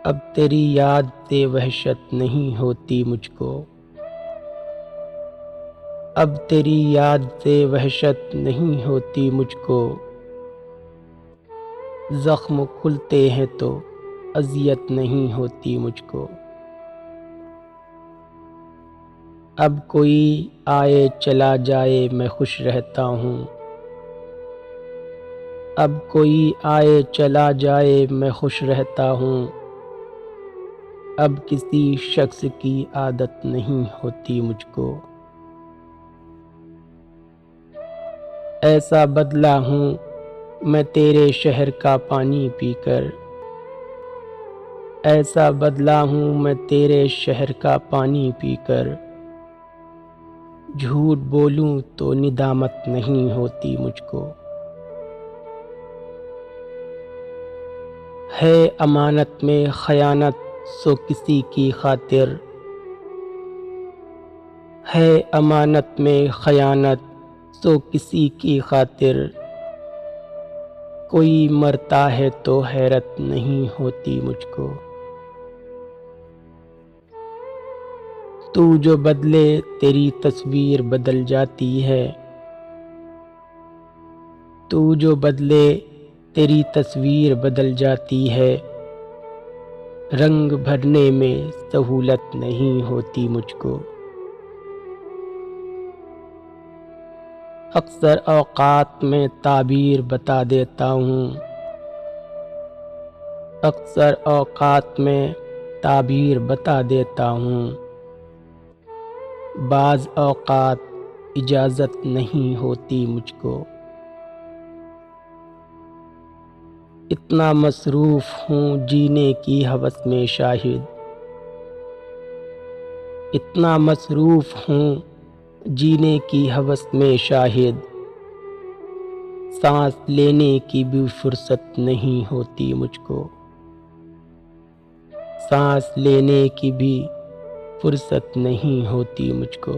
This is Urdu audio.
اب تیری یاد سے وحشت نہیں ہوتی مجھ کو، اب تیری یاد سے وحشت نہیں ہوتی مجھ کو، زخم کھلتے ہیں تو اذیت نہیں ہوتی مجھ کو۔ اب کوئی آئے چلا جائے میں خوش رہتا ہوں، اب کوئی آئے چلا جائے میں خوش رہتا ہوں، اب کسی شخص کی عادت نہیں ہوتی مجھ کو۔ ایسا بدلا ہوں میں تیرے شہر کا پانی پی کر، ایسا بدلا ہوں میں تیرے شہر کا پانی پی کر، جھوٹ بولوں تو ندامت نہیں ہوتی مجھ کو۔ ہے امانت میں خیانت سو کسی کی خاطر، ہے امانت میں خیانت سو کسی کی خاطر، کوئی مرتا ہے تو حیرت نہیں ہوتی مجھ کو۔ تو جو بدلے تیری تصویر بدل جاتی ہے، تو جو بدلے تیری تصویر بدل جاتی ہے، رنگ بھرنے میں سہولت نہیں ہوتی مجھ کو۔ اکثر اوقات میں تعبیر بتا دیتا ہوں، اکثر اوقات میں تعبیر بتا دیتا ہوں، بعض اوقات اجازت نہیں ہوتی مجھ کو۔ اتنا مصروف ہوں جینے کی ہوس میں شاہد، اتنا مصروف ہوں جینے کی ہوس میں شاہد، سانس لینے کی بھی فرصت نہیں ہوتی مجھ کو، سانس لینے کی بھی فرصت نہیں ہوتی مجھ کو۔